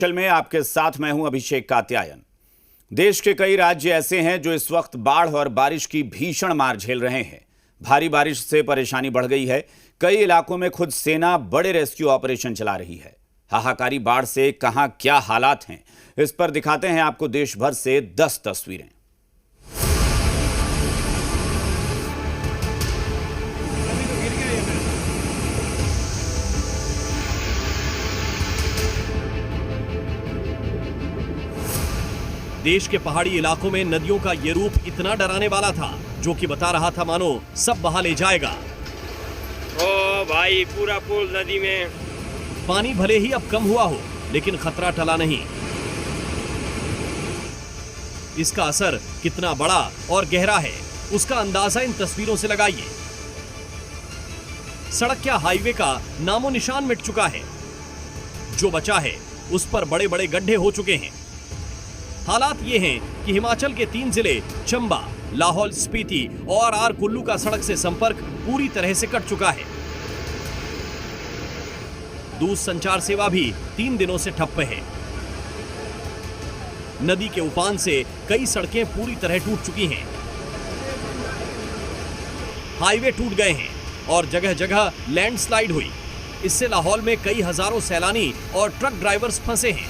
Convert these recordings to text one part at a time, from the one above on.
चल में आपके साथ मैं हूं अभिषेक कात्यायन। देश के कई राज्य ऐसे हैं जो इस वक्त बाढ़ और बारिश की भीषण मार झेल रहे हैं। भारी बारिश से परेशानी बढ़ गई है। कई इलाकों में खुद सेना बड़े रेस्क्यू ऑपरेशन चला रही है। हाहाकारी बाढ़ से कहां क्या हालात हैं, इस पर दिखाते हैं आपको देश भर से 10 तस्वीरें। देश के पहाड़ी इलाकों में नदियों का ये रूप इतना डराने वाला था, जो कि बता रहा था मानो सब बहा ले जाएगा। ओ भाई, पूरा पुल नदी में। पानी भले ही अब कम हुआ हो, लेकिन खतरा टला नहीं। इसका असर कितना बड़ा और गहरा है, उसका अंदाजा इन तस्वीरों से लगाइए। सड़क क्या हाईवे का नामो निशान मिट चुका है। जो बचा है उस पर बड़े बड़े गड्ढे हो चुके हैं। हालात ये हैं कि हिमाचल के 3 जिले चंबा, लाहौल स्पीति और कुल्लू का सड़क से संपर्क पूरी तरह से कट चुका है। दूर संचार सेवा भी 3 दिनों से ठप्प है। नदी के उफान से कई सड़कें पूरी तरह टूट चुकी हैं। हाईवे टूट गए हैं और जगह जगह लैंडस्लाइड हुई। इससे लाहौल में कई हजारों सैलानी और ट्रक ड्राइवर्स फंसे हैं।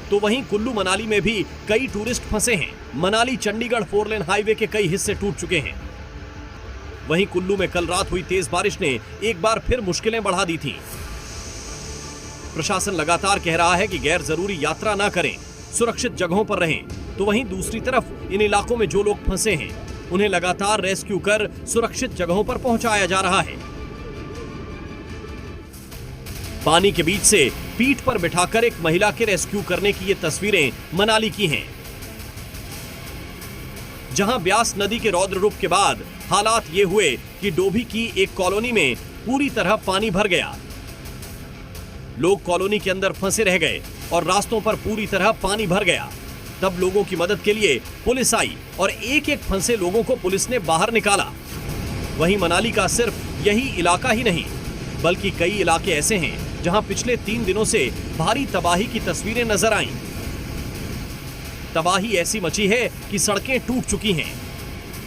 तो वहीं कुल्लू मनाली में भी कई टूरिस्ट फंसे हैं। मनाली चंडीगढ़ 4 लेन हाईवे के कई हिस्से टूट चुके हैं। वहीं कुल्लू में कल रात हुई तेज बारिश ने एक बार फिर मुश्किलें बढ़ा दी थीं। प्रशासन लगातार कह रहा है कि गैर जरूरी यात्रा ना करें, सुरक्षित जगहों पर रहें। तो वहीं दूसरी तरफ इन इलाकों में जो लोग फंसे हैं, उन्हें लगातार रेस्क्यू कर सुरक्षित जगहों पर पहुंचाया जा रहा है। पानी के बीच से पीठ पर बिठाकर एक महिला के रेस्क्यू करने की ये तस्वीरें मनाली की हैं, जहां ब्यास नदी के रौद्र रूप के बाद हालात ये हुए कि डोभी की एक कॉलोनी में पूरी तरह पानी भर गया। लोग कॉलोनी के अंदर फंसे रह गए और रास्तों पर पूरी तरह पानी भर गया। तब लोगों की मदद के लिए पुलिस आई और एक एक फंसे लोगों को पुलिस ने बाहर निकाला। वहीं मनाली का सिर्फ यही इलाका ही नहीं, बल्कि कई इलाके ऐसे हैं जहां पिछले 3 दिनों से भारी तबाही की तस्वीरें नजर आईं। तबाही ऐसी मची है कि सड़कें टूट चुकी हैं।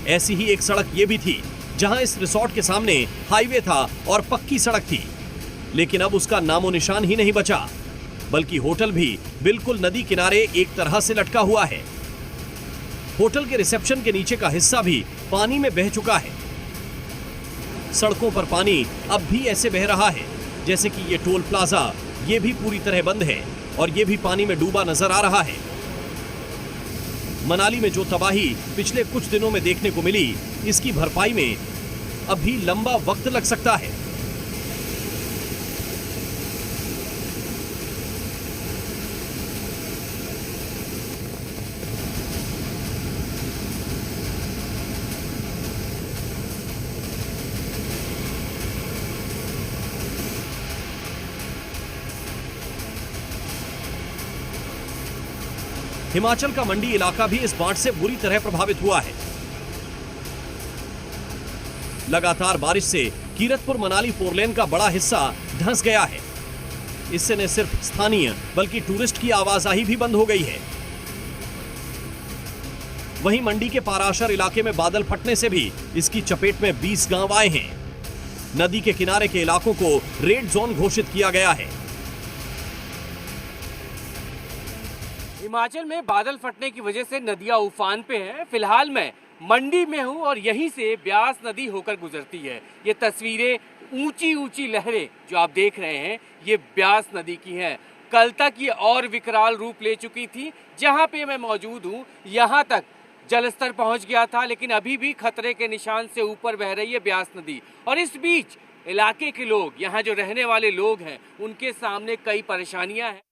ऐसी ही एक सड़क ये भी थी, जहां इस रिसोर्ट के सामने हाईवे था और पक्की सड़क थी, लेकिन अब उसका नामो निशान ही नहीं बचा, बल्कि होटल भी बिल्कुल नदी किनारे एक तरह से लटका हुआ है। होटल के रिसेप्शन के नीचे का हिस्सा भी पानी में बह चुका है। सड़कों पर पानी अब भी ऐसे बह रहा है जैसे कि ये टोल प्लाजा, ये भी पूरी तरह बंद है और ये भी पानी में डूबा नजर आ रहा है। मनाली में जो तबाही पिछले कुछ दिनों में देखने को मिली, इसकी भरपाई में अभी लंबा वक्त लग सकता है। हिमाचल का मंडी इलाका भी इस बाढ़ से बुरी तरह प्रभावित हुआ है। लगातार बारिश से कीरतपुर मनाली 4 लेन का बड़ा हिस्सा धंस गया है। इससे न सिर्फ स्थानीय बल्कि टूरिस्ट की आवाजाही भी बंद हो गई है। वहीं मंडी के पाराशर इलाके में बादल फटने से भी इसकी चपेट में 20 गांव आए हैं। नदी के किनारे के इलाकों को रेड जोन घोषित किया गया है। हिमाचल में बादल फटने की वजह से नदियां उफान पे हैं। फिलहाल मैं मंडी में हूं और यहीं से ब्यास नदी होकर गुजरती है। ये तस्वीरें ऊंची ऊंची लहरें जो आप देख रहे हैं, ये ब्यास नदी की हैं। कल तक ये और विकराल रूप ले चुकी थी। जहां पे मैं मौजूद हूं, यहां तक जलस्तर पहुंच गया था, लेकिन अभी भी खतरे के निशान से ऊपर बह रही है ब्यास नदी। और इस बीच इलाके के लोग, यहाँ जो रहने वाले लोग हैं, उनके सामने कई परेशानियां हैं।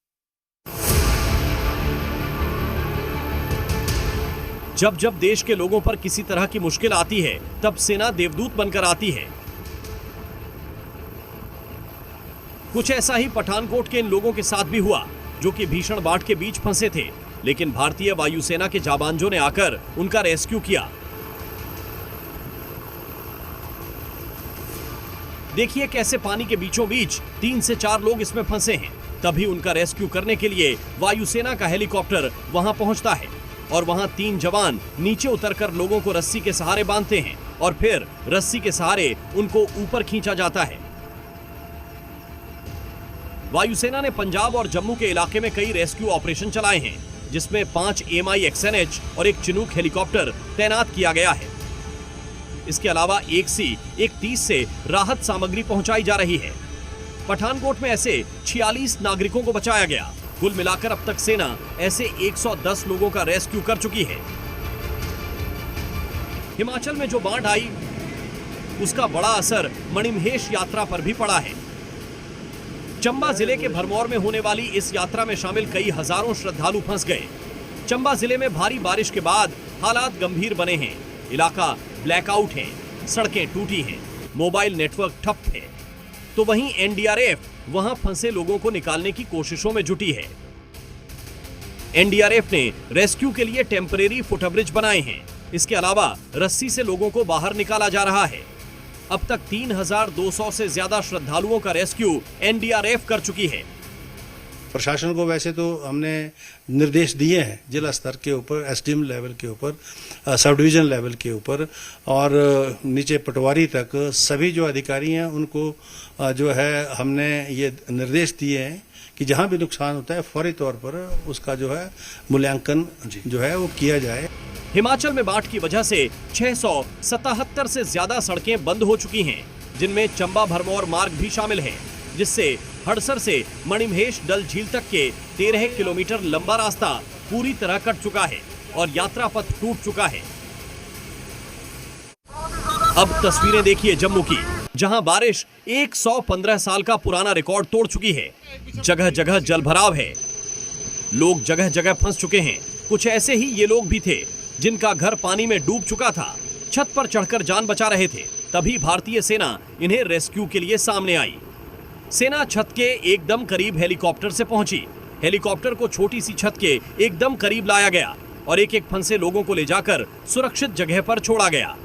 जब जब देश के लोगों पर किसी तरह की मुश्किल आती है, तब सेना देवदूत बनकर आती है। कुछ ऐसा ही पठानकोट के इन लोगों के साथ भी हुआ, जो कि भीषण बाढ़ के बीच फंसे थे, लेकिन भारतीय वायुसेना के जाबांजों ने आकर उनका रेस्क्यू किया। देखिए कैसे पानी के बीचों बीच 3 से 4 लोग इसमें फंसे हैं। तभी उनका रेस्क्यू करने के लिए वायुसेना का हेलीकॉप्टर वहां पहुंचता है और वहां 3 जवान नीचे उतरकर लोगों को रस्सी के सहारे बांधते हैं और फिर रस्सी के सहारे उनको ऊपर खींचा जाता है। वायुसेना ने पंजाब और जम्मू के इलाके में कई रेस्क्यू ऑपरेशन चलाए हैं, जिसमें 5 MI-XNH और एक चिनूक हेलीकॉप्टर तैनात किया गया है। इसके अलावा एक C-130 से राहत सामग्री पहुंचाई जा रही है। पठानकोट में ऐसे 46 नागरिकों को बचाया गया। कुल मिलाकर अब तक सेना ऐसे 110 लोगों का रेस्क्यू कर चुकी है। हिमाचल में जो बाढ़ आई, उसका बड़ा असर मणिमहेश यात्रा पर भी पड़ा है। चंबा जिले के भरमौर में होने वाली इस यात्रा में शामिल कई हजारों श्रद्धालु फंस गए। चंबा जिले में भारी बारिश के बाद हालात गंभीर बने हैं। इलाका ब्लैकआउट है, सड़कें टूटी हैं, मोबाइल नेटवर्क ठप है। तो वहीं एनडीआरएफ वहां फंसे लोगों को निकालने की कोशिशों में जुटी है। एनडीआरएफ ने रेस्क्यू के लिए टेम्परेरी फुटब्रिज बनाए हैं। इसके अलावा रस्सी से लोगों को बाहर निकाला जा रहा है। अब तक 3200 से ज्यादा श्रद्धालुओं का रेस्क्यू एनडीआरएफ कर चुकी है। प्रशासन को वैसे तो हमने निर्देश दिए हैं जिला स्तर के ऊपर, एसडीएम लेवल के ऊपर, सब डिवीजन लेवल के ऊपर और नीचे पटवारी तक सभी जो अधिकारी हैं उनको जो है हमने ये निर्देश दिए हैं कि जहां भी नुकसान होता है फौरी तौर पर उसका जो है मूल्यांकन जो है वो किया जाए। हिमाचल में बाढ़ की वजह से 677 से ज्यादा सड़कें बंद हो चुकी हैं, जिनमें चंबा भरमौर मार्ग भी शामिल है, जिससे हड़सर से मणिमहेश डल झील तक के 13 किलोमीटर लंबा रास्ता पूरी तरह कट चुका है और यात्रा पथ टूट चुका है। अब तस्वीरें देखिए जम्मू की, जहां बारिश 115 साल का पुराना रिकॉर्ड तोड़ चुकी है। जगह जगह जलभराव है, लोग जगह जगह फंस चुके हैं। कुछ ऐसे ही ये लोग भी थे जिनका घर पानी में डूब चुका था, छत पर चढ़कर जान बचा रहे थे। तभी भारतीय सेना इन्हें रेस्क्यू के लिए सामने आई। सेना छत के एकदम करीब हेलीकॉप्टर से पहुंची। हेलीकॉप्टर को छोटी सी छत के एकदम करीब लाया गया और एक एक फंसे लोगों को ले जाकर सुरक्षित जगह पर छोड़ा गया।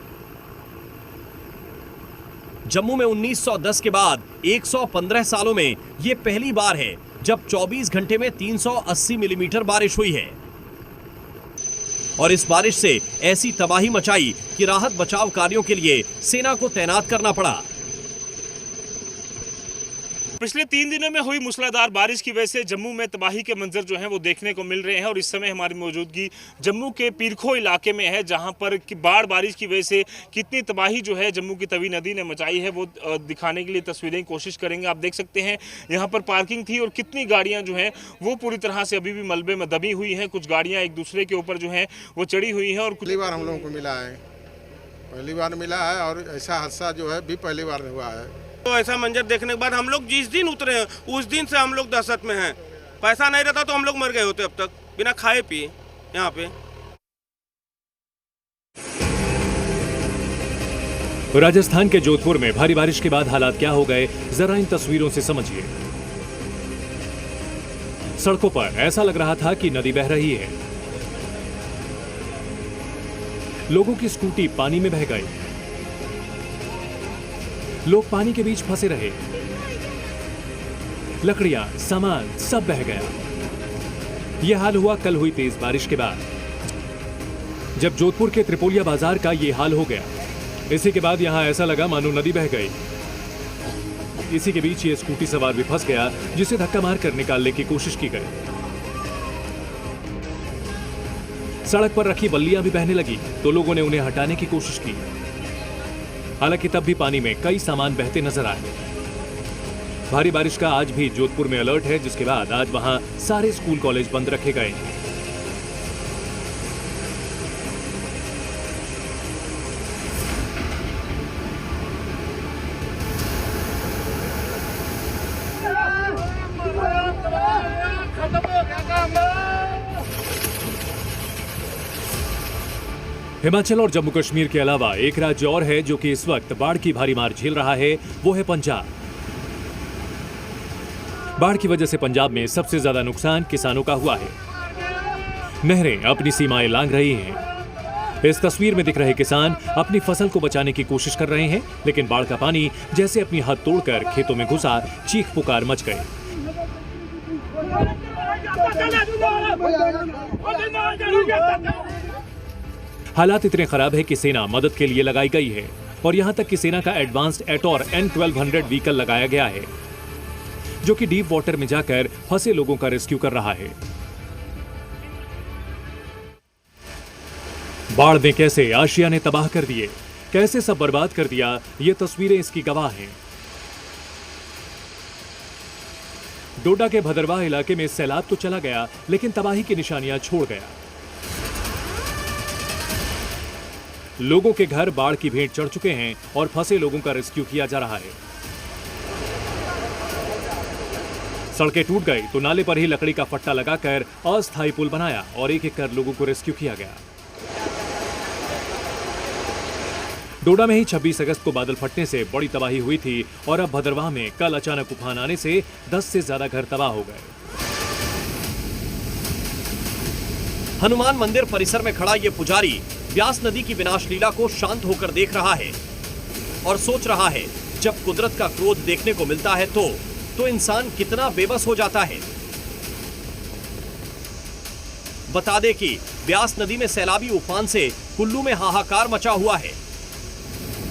जम्मू में 1910 के बाद 115 सालों में यह पहली बार है जब 24 घंटे में 380 मिलीमीटर बारिश हुई है और इस बारिश से ऐसी तबाही मचाई कि राहत बचाव कार्यों के लिए सेना को तैनात करना पड़ा। पिछले 3 दिनों में हुई मूसलाधार बारिश की वजह से जम्मू में तबाही के मंजर जो हैं वो देखने को मिल रहे हैं और इस समय हमारी मौजूदगी जम्मू के पीरखो इलाके में है, जहां पर बाढ़ बारिश की वजह से कितनी तबाही जो है जम्मू की तवी नदी ने मचाई है वो दिखाने के लिए तस्वीरें की कोशिश करेंगे। आप देख सकते हैं यहाँ पर पार्किंग थी और कितनी गाड़ियाँ जो हैं वो पूरी तरह से अभी भी मलबे में दबी हुई हैं। कुछ गाड़ियाँ एक दूसरे के ऊपर जो हैं वो चढ़ी हुई हैं और पहली बार हम लोगों को मिला है, पहली बार मिला है और ऐसा हादसा जो है भी पहली बार हुआ है। तो ऐसा मंजर देखने के बाद हम लोग जिस दिन उतरे हैं उस दिन से हम लोग दहशत में हैं। पैसा नहीं रहता तो हम लोग मर गए होते अब तक बिना खाए पिए। यहाँ पे राजस्थान के जोधपुर में भारी बारिश के बाद हालात क्या हो गए, जरा इन तस्वीरों से समझिए। सड़कों पर ऐसा लग रहा था कि नदी बह रही है। लोगों की स्कूटी पानी में बह गई, लोग पानी के बीच फंसे रहे, लकड़ियां, सामान सब बह गया। यह हाल हुआ कल हुई तेज बारिश के बाद, जब जोधपुर के त्रिपोलिया बाजार का यह हाल हो गया। इसी के बाद यहां ऐसा लगा मानो नदी बह गई। इसी के बीच ये स्कूटी सवार भी फंस गया, जिसे धक्का मारकर निकालने की कोशिश की गई। सड़क पर रखी बल्लियां भी बहने लगी तो लोगों ने उन्हें हटाने की कोशिश की। हालांकि तब भी पानी में कई सामान बहते नजर आए। भारी बारिश का आज भी जोधपुर में अलर्ट है, जिसके बाद आज वहां सारे स्कूल कॉलेज बंद रखे गए। हिमाचल और जम्मू कश्मीर के अलावा एक राज्य और है जो कि इस वक्त बाढ़ की भारी मार झेल रहा है, वो है पंजाब। बाढ़ की वजह से पंजाब में सबसे ज्यादा नुकसान किसानों का हुआ है। नहरें अपनी सीमाएं लांघ रही हैं। इस तस्वीर में दिख रहे किसान अपनी फसल को बचाने की कोशिश कर रहे हैं, लेकिन बाढ़ का पानी जैसे अपनी हद तोड़कर खेतों में घुसा, चीख पुकार मच गए। हालात इतने खराब है कि सेना मदद के लिए लगाई गई है और यहां तक कि सेना का एडवांस्ड एटॉर N1200 व्हीकल लगाया गया है जो कि डीप वाटर में जाकर फंसे लोगों का रेस्क्यू कर रहा है। बाढ़ ने कैसे आशिया ने तबाह कर दिए, कैसे सब बर्बाद कर दिया, ये तस्वीरें इसकी गवाह हैं। डोडा के भदरवाह इलाके में सैलाब तो चला गया लेकिन तबाही की निशानियां छोड़ गया। लोगों के घर बाढ़ की भेंट चढ़ चुके हैं और फंसे लोगों का रेस्क्यू किया जा रहा है। सड़कें टूट गई तो नाले पर ही लकड़ी का फट्टा लगाकर अस्थायी पुल बनाया और एक एक कर लोगों को रेस्क्यू किया गया। डोडा में ही 26 अगस्त को बादल फटने से बड़ी तबाही हुई थी और अब भदरवाह में कल अचानक उफान आने से 10 से ज्यादा घर तबाह हो गए। हनुमान मंदिर परिसर में खड़ा ये पुजारी व्यास नदी की विनाश लीला को शांत होकर देख रहा है और सोच रहा है जब कुदरत का क्रोध देखने को मिलता है तो इंसान कितना बेबस हो जाता है। बता दें कि व्यास नदी में सैलाबी उफान से कुल्लू में हाहाकार मचा हुआ है।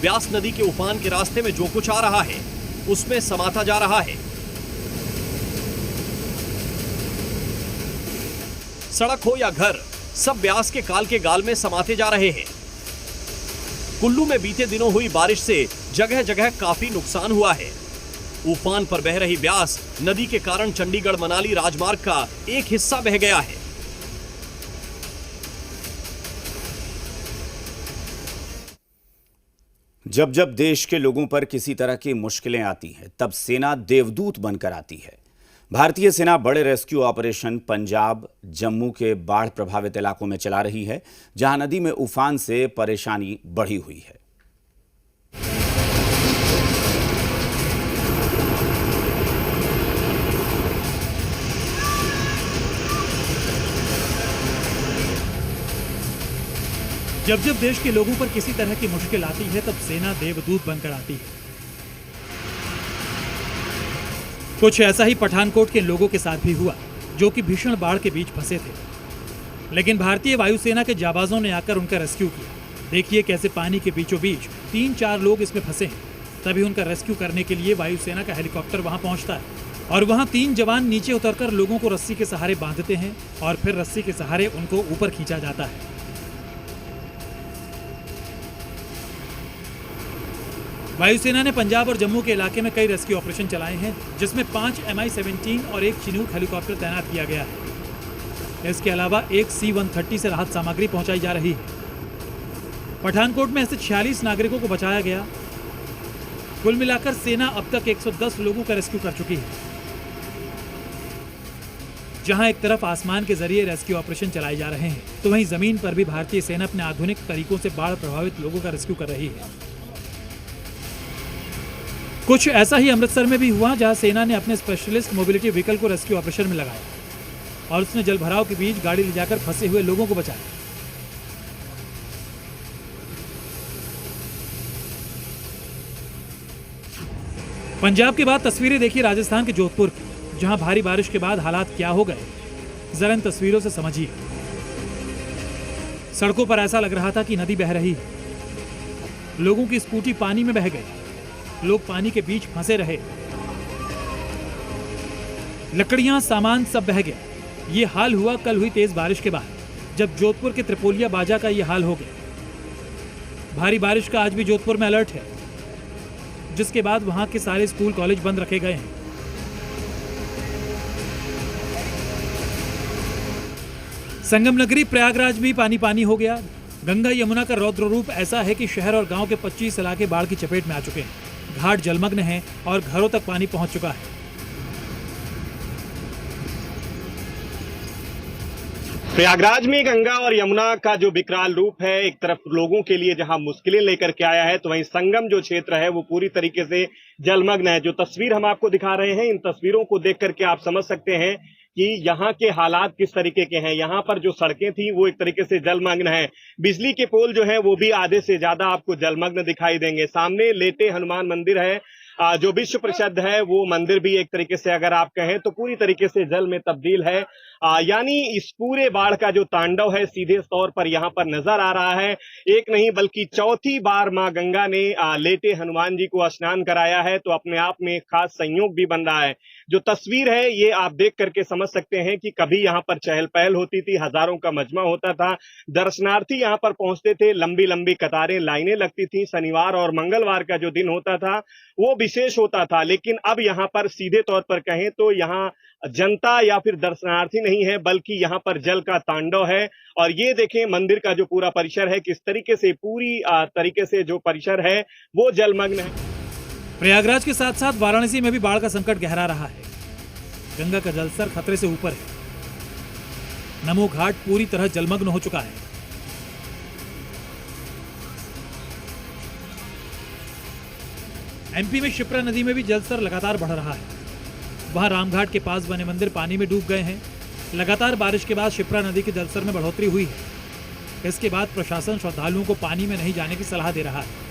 व्यास नदी के उफान के रास्ते में जो कुछ आ रहा है उसमें समाता जा रहा है। सड़क हो या घर, सब व्यास के काल के गाल में समाते जा रहे हैं। कुल्लू में बीते दिनों हुई बारिश से जगह जगह काफी नुकसान हुआ है। उफान पर बह रही व्यास नदी के कारण चंडीगढ़ मनाली राजमार्ग का एक हिस्सा बह गया है। जब जब देश के लोगों पर किसी तरह की मुश्किलें आती हैं तब सेना देवदूत बनकर आती है। भारतीय सेना बड़े रेस्क्यू ऑपरेशन पंजाब, जम्मू के बाढ़ प्रभावित इलाकों में चला रही है, जहां नदी में उफान से परेशानी बढ़ी हुई है। जब जब देश के लोगों पर किसी तरह की मुश्किल आती है तब सेना देवदूत बनकर आती है। कुछ ऐसा ही पठानकोट के लोगों के साथ भी हुआ जो कि भीषण बाढ़ के बीच फंसे थे, लेकिन भारतीय वायुसेना के जाबाजों ने आकर उनका रेस्क्यू किया। देखिए कैसे पानी के बीचों बीच 3-4 लोग इसमें फंसे हैं। तभी उनका रेस्क्यू करने के लिए वायुसेना का हेलीकॉप्टर वहां पहुंचता है और वहां 3 जवान नीचे उतरकर लोगों को रस्सी के सहारे बांधते हैं और फिर रस्सी के सहारे उनको ऊपर खींचा जाता है। वायुसेना ने पंजाब और जम्मू के इलाके में कई रेस्क्यू ऑपरेशन चलाए हैं, जिसमें 5 Mi-17 और एक चिनूक हेलीकॉप्टर तैनात किया गया है। इसके अलावा एक C-130 से राहत सामग्री पहुंचाई जा रही है। पठानकोट में ऐसे 46 नागरिकों को बचाया गया। कुल मिलाकर सेना अब तक 110 लोगों का रेस्क्यू कर चुकी है। जहां एक तरफ आसमान के जरिए रेस्क्यू ऑपरेशन चलाए जा रहे हैं तो वहीं जमीन पर भी भारतीय सेना अपने आधुनिक तरीकों से बाढ़ प्रभावित लोगों का रेस्क्यू कर रही है। कुछ ऐसा ही अमृतसर में भी हुआ, जहां सेना ने अपने स्पेशलिस्ट मोबिलिटी व्हीकल को रेस्क्यू ऑपरेशन में लगाया और उसने जलभराव के बीच गाड़ी ले जाकर फंसे हुए लोगों को बचाया। पंजाब के बाद तस्वीरें देखिए राजस्थान के जोधपुर की, जहां भारी बारिश के बाद हालात क्या हो गए, जरा इन तस्वीरों से समझिए। सड़कों पर ऐसा लग रहा था कि नदी बह रही है। लोगों की स्कूटी पानी में बह गई, लोग पानी के बीच फंसे रहे, लकड़ियां, सामान सब बह गया। ये हाल हुआ कल हुई तेज बारिश के बाद, जब जोधपुर के त्रिपोलिया बाजा का ये हाल हो गया। भारी बारिश का आज भी जोधपुर में अलर्ट है, जिसके बाद वहां के सारे स्कूल कॉलेज बंद रखे गए हैं। संगम नगरी प्रयागराज भी पानी पानी हो गया। गंगा यमुना का रौद्र रूप ऐसा है कि शहर और गांव के 25 इलाके बाढ़ की चपेट में आ चुके हैं। घाट जलमग्न हैं और घरों तक पानी पहुंच चुका है। प्रयागराज में गंगा और यमुना का जो विकराल रूप है, एक तरफ लोगों के लिए जहां मुश्किलें लेकर के आया है, तो वहीं संगम जो क्षेत्र है वो पूरी तरीके से जलमग्न है। जो तस्वीर हम आपको दिखा रहे हैं, इन तस्वीरों को देख करके आप समझ सकते हैं कि यहाँ के हालात किस तरीके के हैं। यहाँ पर जो सड़कें थी वो एक तरीके से जलमग्न है। बिजली के पोल जो है वो भी आधे से ज्यादा आपको जलमग्न दिखाई देंगे। सामने लेटे हनुमान मंदिर है, जो विश्व प्रसिद्ध है वो मंदिर भी एक तरीके से अगर आप कहें तो पूरी तरीके से जल में तब्दील है। यानी इस पूरे बाढ़ का जो तांडव है सीधे तौर पर यहाँ पर नजर आ रहा है। एक नहीं बल्कि चौथी बार मां गंगा ने लेटे हनुमान जी को स्नान कराया है, तो अपने आप में एक खास संयोग भी बन रहा है। जो तस्वीर है ये आप देख करके समझ सकते हैं कि कभी यहाँ पर चहल पहल होती थी, हजारों का मजमा होता था, दर्शनार्थी यहाँ पर पहुंचते थे, लंबी लंबी कतारें लाइनें लगती थी। शनिवार और मंगलवार का जो दिन होता था वो विशेष होता था, लेकिन अब यहाँ पर सीधे तौर पर कहें तो यहाँ जनता या फिर दर्शनार्थी नहीं है बल्कि यहाँ पर जल का तांडव है। और ये देखें मंदिर का जो पूरा परिसर है किस तरीके से पूरी तरीके से जो परिसर है वो जलमग्न है। प्रयागराज के साथ साथ वाराणसी में भी बाढ़ का संकट गहरा रहा है। गंगा का जलस्तर खतरे से ऊपर है। नमो घाट पूरी तरह जलमग्न हो चुका है। एमपी में शिप्रा नदी में भी जलस्तर लगातार बढ़ रहा है। वहां रामघाट के पास बने मंदिर पानी में डूब गए हैं। लगातार बारिश के बाद शिप्रा नदी के जलस्तर में बढ़ोतरी हुई है। इसके बाद प्रशासन श्रद्धालुओं को पानी में नहीं जाने की सलाह दे रहा है।